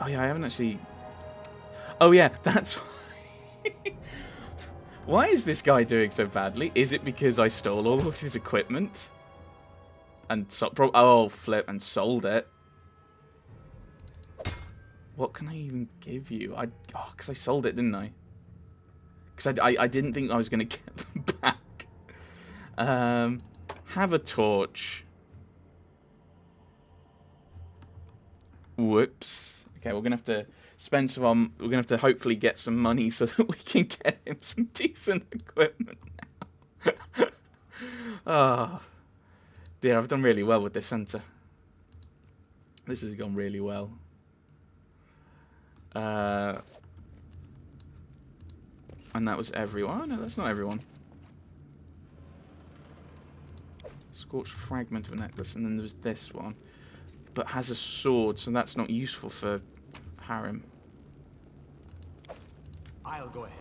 Oh yeah, I haven't actually... Oh yeah, that's... Why is this guy doing so badly? Is it because I stole all of his equipment? And flip, and sold it. What can I even give you? Because I sold it, didn't I? Because I didn't think I was going to get them back. Have a torch. Whoops. Okay, we're going to have to spend some... We're going to have to hopefully get some money so that we can get him some decent equipment now. Oh, dear, I've done really well with this center. This has gone really well. And that was everyone. Oh, no, that's not everyone. Scorched fragment of a necklace, and then there was this one. But has a sword, so that's not useful for Harem. I'll go ahead.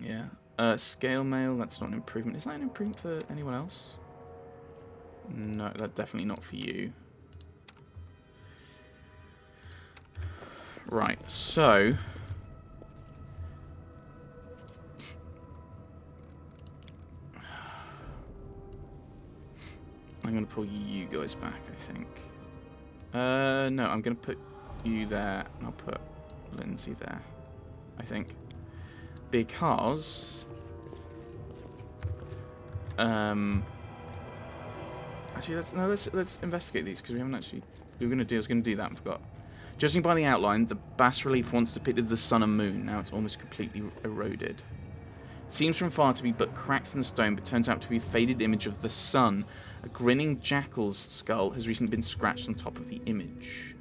Yeah. Scale mail, that's not an improvement. Is that an improvement for anyone else? No, that's definitely not for you. Right, so... I'm going to pull you guys back, I think. No, I'm going to put you there, and I'll put Lindsay there, I think. Because... Actually, let's investigate these, because we haven't actually... I was going to do that and forgot. Judging by the outline, the bas-relief once depicted the sun and moon. Now it's almost completely eroded. It seems from far to be but cracks in the stone, but turns out to be a faded image of the sun. A grinning jackal's skull has recently been scratched on top of the image.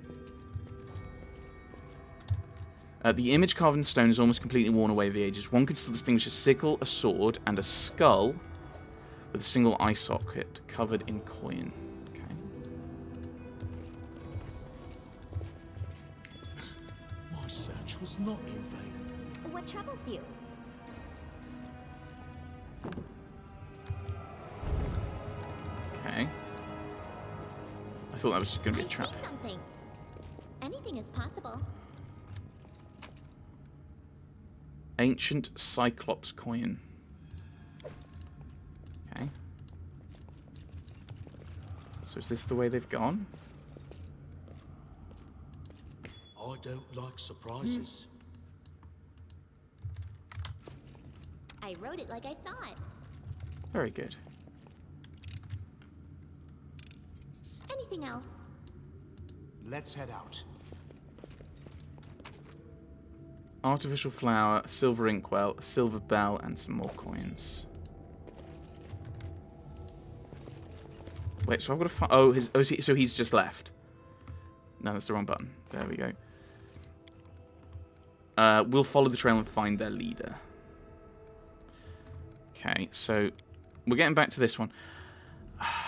The image carved in stone is almost completely worn away with the ages. One can still distinguish a sickle, a sword, and a skull with a single eye socket covered in coin. Was not in vain. What troubles you? Okay. I thought that was going to be a trap. Something. Anything is possible. Ancient Cyclops coin. Okay. So is this the way they've gone? I don't like surprises. I wrote it like I saw it. Very good. Anything else? Let's head out. Artificial flower, a silver inkwell, a silver bell, and some more coins. Wait, so I've got to find... so he's just left. No, that's the wrong button. There we go. We'll follow the trail and find their leader. Okay, so we're getting back to this one.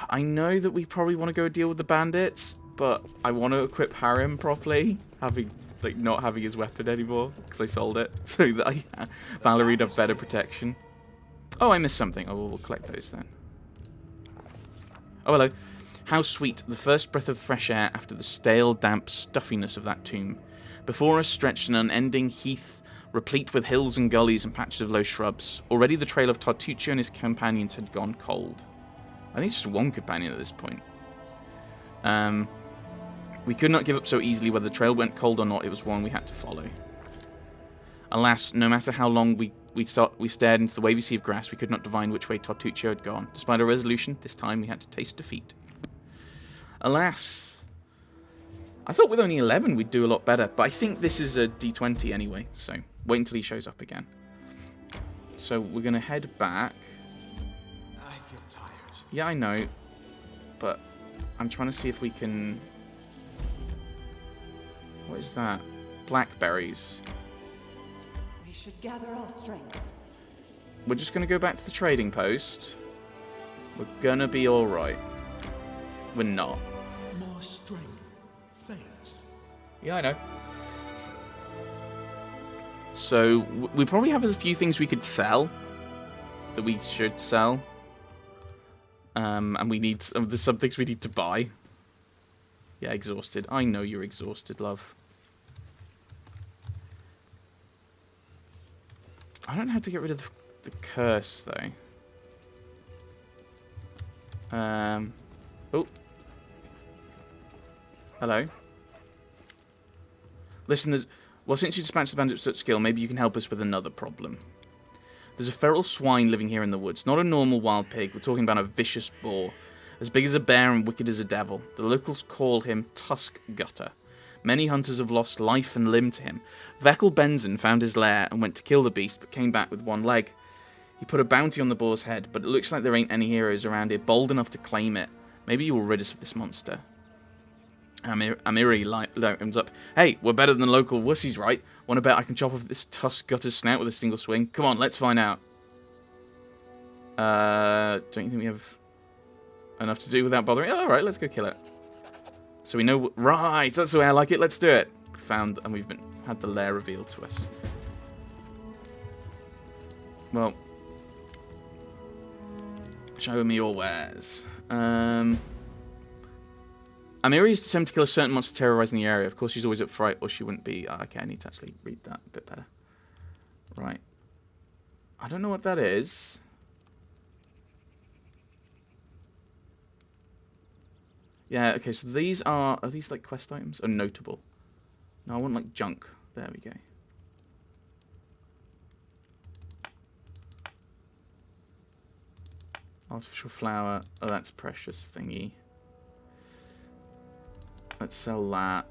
I know that we probably want to go deal with the bandits, but I want to equip Harem properly, not having his weapon anymore, because I sold it, so that Valerie'd have better protection. Oh, I missed something. Oh, we'll collect those then. Oh, hello. How sweet, the first breath of fresh air after the stale, damp stuffiness of that tomb. Before us stretched an unending heath, replete with hills and gullies and patches of low shrubs. Already the trail of Tartuccio and his companions had gone cold. I think it's just one companion at this point. We could not give up so easily. Whether the trail went cold or not, it was one we had to follow. Alas, no matter how long we stared into the wavy sea of grass, we could not divine which way Tartuccio had gone. Despite our resolution, this time we had to taste defeat. Alas... I thought with only 11 we'd do a lot better, but I think this is a D20 anyway, so wait until he shows up again. So we're going to head back. I feel tired. Yeah, I know, but I'm trying to see if we can... What is that? Blackberries. We should gather our strength. We're just going to go back to the trading post. We're going to be alright. We're not. My strength fades. Yeah, I know. So, we probably have a few things we could sell. That we should sell. And we need... There's some things we need to buy. Yeah, exhausted. I know you're exhausted, love. I don't know how to get rid of the curse, though. Oh. Hello. Listen, well, since you dispatched the bandit with such skill, maybe you can help us with another problem. There's a feral swine living here in the woods. Not a normal wild pig. We're talking about a vicious boar. As big as a bear and wicked as a devil. The locals call him Tusk Gutter. Many hunters have lost life and limb to him. Veckel Benson found his lair and went to kill the beast, but came back with one leg. He put a bounty on the boar's head, but it looks like there ain't any heroes around here bold enough to claim it. Maybe you will rid us of this monster. Amiri lightens up. Hey, we're better than local wussies, right? Want to bet I can chop off this Tusk Gutter's snout with a single swing? Come on, let's find out. Don't you think we have enough to do without bothering? Oh, alright, let's go kill it. So we know... Right, that's the way I like it. Let's do it. Found, and we've had the lair revealed to us. Well... Show me your wares. Amiri is determined to kill a certain monster terrorizing the area. Of course, she's always up for it, or she wouldn't be... okay, I need to actually read that a bit better. Right. I don't know what that is. Yeah, okay, so these are these like quest items? Oh, notable. No, I want like junk. There we go. Artificial flower. Oh, that's precious thingy. Let's sell that.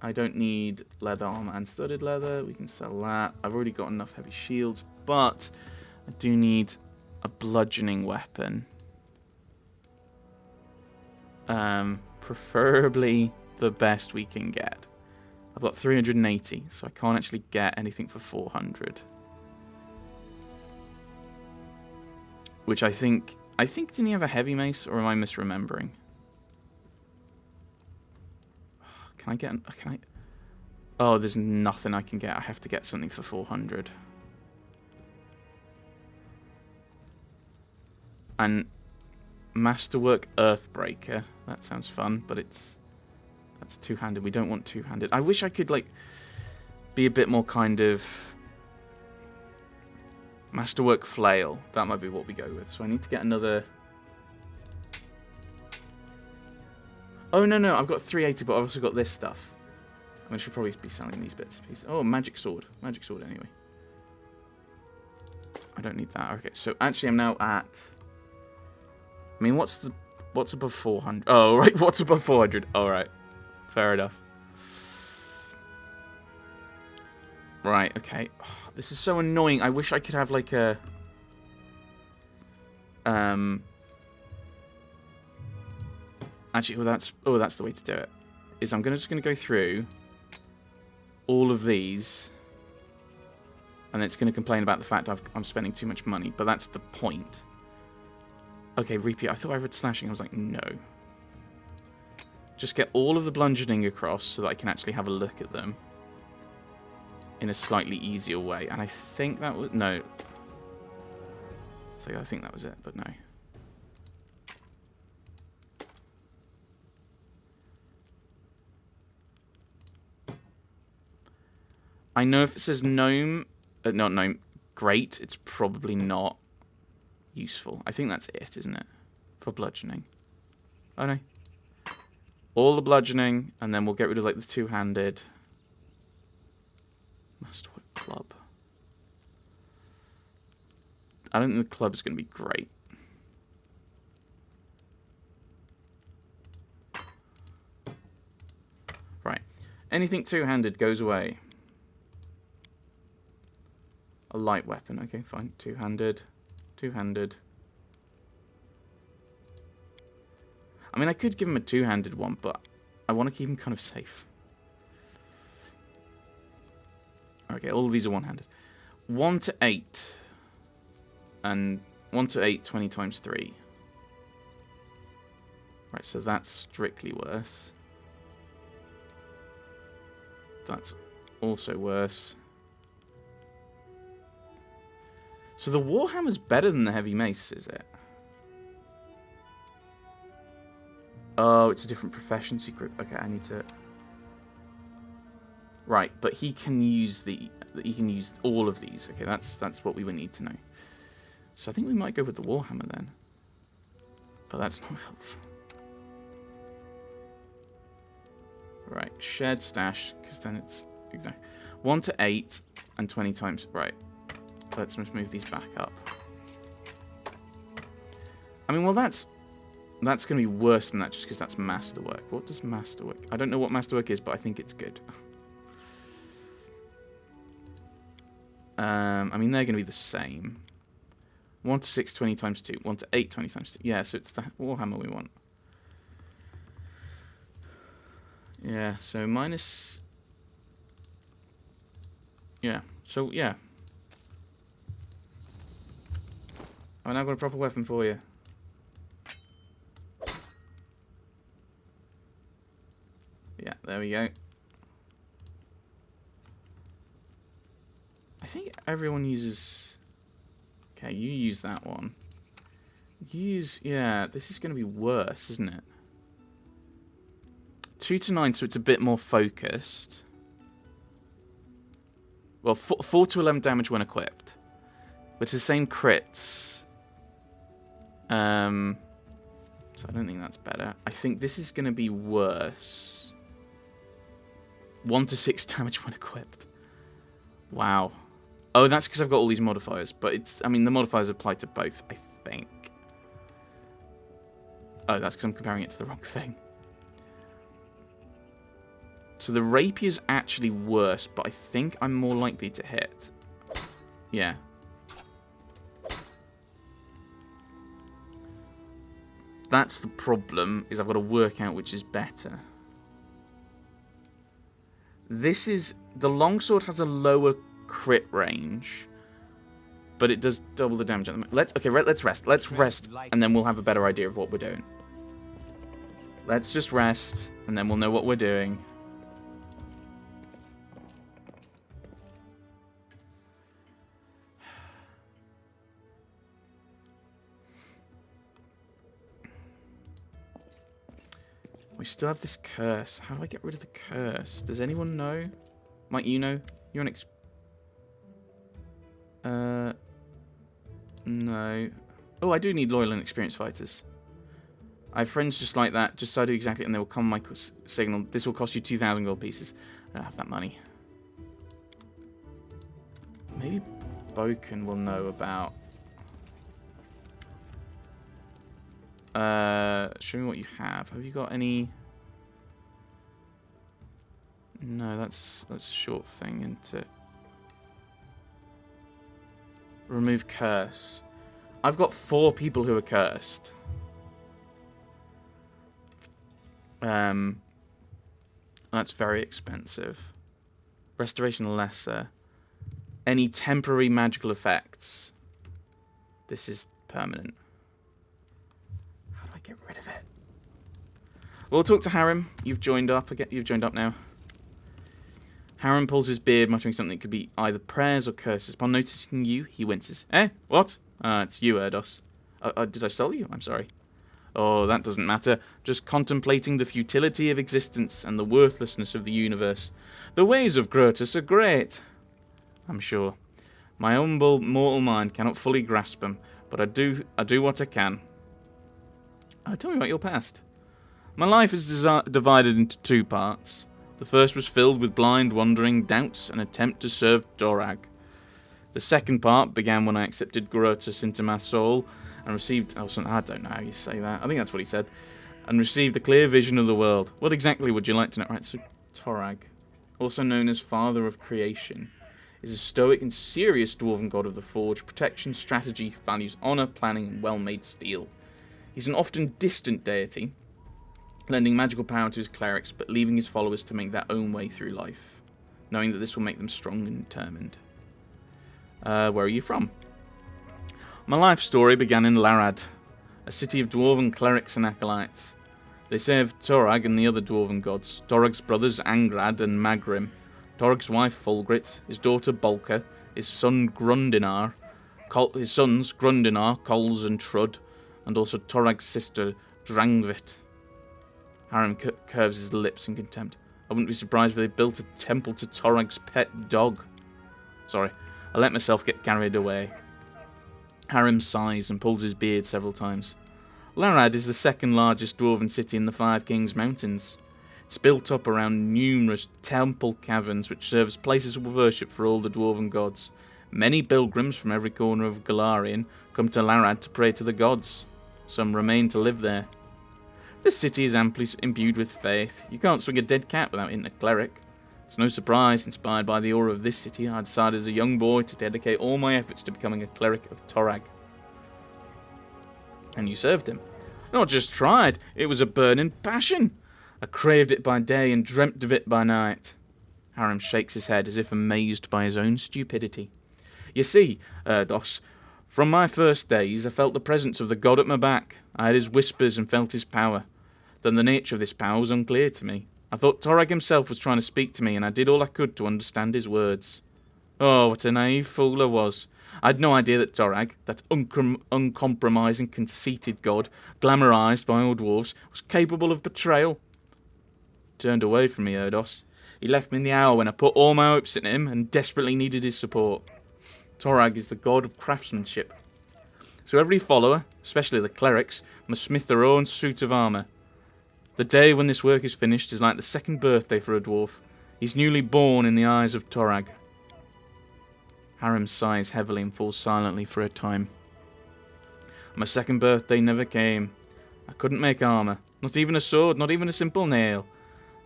I don't need leather armor and studded leather. We can sell that. I've already got enough heavy shields, but I do need a bludgeoning weapon. Preferably the best we can get. I've got 380, so I can't actually get anything for 400. Which I think didn't he have a heavy mace, or am I misremembering? Can I get... can I... Oh, there's nothing I can get. I have to get something for 400. And Masterwork Earthbreaker. That sounds fun, but that's two-handed. We don't want two-handed. I wish I could, like, be a bit more kind of... Masterwork Flail. That might be what we go with. So I need to get another... Oh, no. I've got 380, but I've also got this stuff. I should probably be selling these bits and pieces. Oh, Magic Sword. Magic Sword, anyway. I don't need that. Okay, so actually I'm now at... I mean, what's above 400? Oh, right. What's above 400? All right. Fair enough. Right, okay. Oh, this is so annoying. I wish I could have, like, a... Actually, that's the way to do it. Is I'm just going to go through all of these, and it's going to complain about the fact I'm spending too much money, but that's the point. Okay, repeat. I thought I read slashing. I was like, no. Just get all of the bludgeoning across so that I can actually have a look at them in a slightly easier way. And I think that was... No. So I think that was it, but no. I know if it says gnome... not gnome. Great. It's probably not useful. I think that's it, isn't it? For bludgeoning. Oh, no. All the bludgeoning, and then we'll get rid of, like, the two-handed... Masterwork Club. I don't think the club is going to be great. Right. Anything two-handed goes away. A light weapon. Okay, fine. Two-handed. Two-handed. I mean, I could give him a two-handed one, but I want to keep him kind of safe. Okay, all of these are one-handed. 1 to 8. And 1 to 8, 20 times 3. Right, so that's strictly worse. That's also worse. So the Warhammer's better than the Heavy Mace, is it? Oh, it's a different proficiency group. Okay, I need to... Right, but he can use all of these. Okay, that's what we would need to know. So I think we might go with the Warhammer then. Oh, that's not helpful. Right, shared stash, because then it's exact 1 to 8 and 20 times. Right, let's just move these back up. I mean, well, that's going to be worse than that just because that's masterwork. What does masterwork? I don't know what masterwork is, but I think it's good. I mean, they're going to be the same. 1 to 6, 20 times 2. 1 to 8, 20 times 2. Yeah, so it's the Warhammer we want. Yeah, so minus... Yeah, so, yeah. I've now got a proper weapon for you. Yeah, there we go. I think everyone uses... Okay, you use that one. Yeah, this is going to be worse, isn't it? 2 to 9, so it's a bit more focused. Well, 4 to 11 damage when equipped. Which is the same crits. So I don't think that's better. I think this is going to be worse. 1 to 6 damage when equipped. Wow. Oh, that's because I've got all these modifiers. But it's, I mean, the modifiers apply to both, I think. Oh, that's because I'm comparing it to the wrong thing. So the rapier's actually worse, but I think I'm more likely to hit. Yeah. That's the problem, is I've got to work out which is better. This is... The longsword has a lower crit range, but it does double the damage. Let's rest. Let's rest, and then we'll have a better idea of what we're doing. Let's just rest, and then we'll know what we're doing. We still have this curse. How do I get rid of the curse? Does anyone know? Might you know? You're an no. Oh, I do need loyal and experienced fighters. I have friends just like that, just so I do exactly, and they will come my signal. This will cost you 2,000 gold pieces. I don't have that money. Maybe Boken will know about... show me what you have. Have you got any... No, that's a short thing, isn't it? Remove curse. I've got 4 people who are cursed. That's very expensive. Restoration lesser. Any temporary magical effects. This is permanent. How do I get rid of it? We'll talk to Harrim. You've joined up again. You've joined up now. Harrim pulls his beard, muttering something that could be either prayers or curses. Upon noticing you, he winces. Eh? What? It's you, Erdos. Did I steal you? I'm sorry. Oh, that doesn't matter. Just contemplating the futility of existence and the worthlessness of the universe. The ways of Grotus are great, I'm sure. My humble mortal mind cannot fully grasp them, but I do what I can. Tell me about your past. My life is divided into 2 parts. The first was filled with blind wandering, doubts, and attempt to serve Dorag. The second part began when I accepted Grotus into my soul and received... Oh, I don't know how you say that. I think that's what he said. And received a clear vision of the world. What exactly would you like to know? Right, so Torag, also known as Father of Creation, is a stoic and serious dwarven god of the forge, protection, strategy, values honour, planning, and well-made steel. He's an often distant deity, lending magical power to his clerics, but leaving his followers to make their own way through life, knowing that this will make them strong and determined. Where are you from? My life story began in Larad, a city of dwarven clerics and acolytes. They served Torag and the other dwarven gods, Torag's brothers Angrad and Magrim, Torag's wife Fulgrit, his daughter Bolka, his son Grundinar, his sons Grundinar, Cols and Trud, and also Torag's sister Drangvit. Harrim curves his lips in contempt. I wouldn't be surprised if they built a temple to Torag's pet dog. Sorry, I let myself get carried away. Harrim sighs and pulls his beard several times. Larad is the second largest dwarven city in the Five Kings Mountains. It's built up around numerous temple caverns which serve as places of worship for all the dwarven gods. Many pilgrims from every corner of Galarian come to Larad to pray to the gods. Some remain to live there. This city is amply imbued with faith. You can't swing a dead cat without hitting a cleric. It's no surprise, inspired by the aura of this city, I decided as a young boy to dedicate all my efforts to becoming a cleric of Torag. And you served him. Not just tried, it was a burning passion. I craved it by day and dreamt of it by night. Harrim shakes his head as if amazed by his own stupidity. You see, Erdos, from my first days I felt the presence of the god at my back. I heard his whispers and felt his power. Then the nature of this power was unclear to me. I thought Torag himself was trying to speak to me, and I did all I could to understand his words. Oh, what a naive fool I was. I had no idea that Torag, that uncompromising, conceited god, glamorized by all dwarves, was capable of betrayal. Turned away from me, Erdos. He left me in the hour when I put all my hopes in him and desperately needed his support. Torag is the god of craftsmanship. So every follower, especially the clerics, must smith their own suit of armour. The day when this work is finished is like the second birthday for a dwarf. He's newly born in the eyes of Torag. Harrim sighs heavily and falls silently for a time. My second birthday never came. I couldn't make armour, not even a sword, not even a simple nail.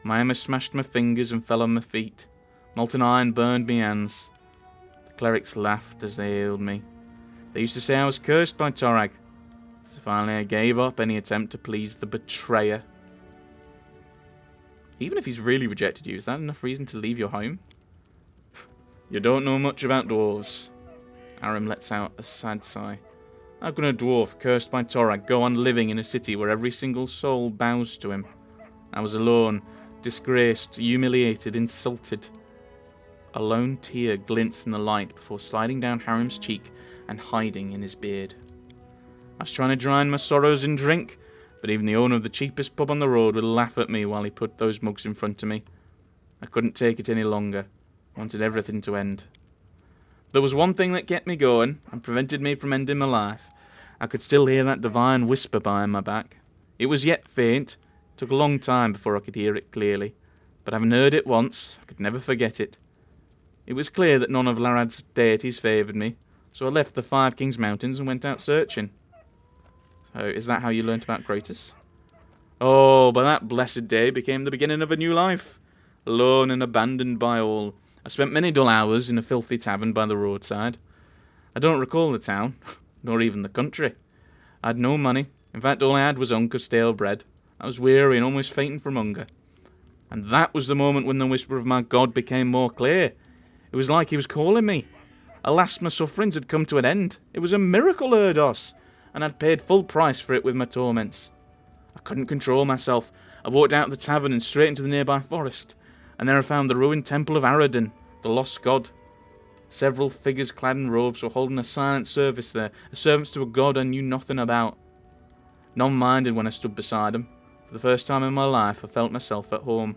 My hammer smashed my fingers and fell on my feet. Molten iron burned me hands. The clerics laughed as they hailed me. They used to say I was cursed by Torag. So finally I gave up any attempt to please the betrayer. Even if he's really rejected you, is that enough reason to leave your home? You don't know much about dwarves. Harrim lets out a sad sigh. How can a dwarf cursed by Torag go on living in a city where every single soul bows to him? I was alone, disgraced, humiliated, insulted. A lone tear glints in the light before sliding down Harrim's cheek and hiding in his beard. I was trying to drown my sorrows in drink, but even the owner of the cheapest pub on the road would laugh at me while he put those mugs in front of me. I couldn't take it any longer. I wanted everything to end. There was one thing that kept me going and prevented me from ending my life. I could still hear that divine whisper behind my back. It was yet faint. It took a long time before I could hear it clearly, but having heard it once, I could never forget it. It was clear that none of Larad's deities favoured me, so I left the Five Kings Mountains and went out searching. So, is that how you learnt about Kratos? Oh, but that blessed day became the beginning of a new life. Alone and abandoned by all, I spent many dull hours in a filthy tavern by the roadside. I don't recall the town, nor even the country. I had no money. In fact, all I had was a hunk of stale bread. I was weary and almost fainting from hunger. And that was the moment when the whisper of my God became more clear. It was like he was calling me. Alas, my sufferings had come to an end. It was a miracle, Erdos, and I'd paid full price for it with my torments. I couldn't control myself. I walked out of the tavern and straight into the nearby forest, and there I found the ruined temple of Aradin, the lost god. Several figures clad in robes were holding a silent service there, as servants to a god I knew nothing about. None minded when I stood beside them. For the first time in my life, I felt myself at home.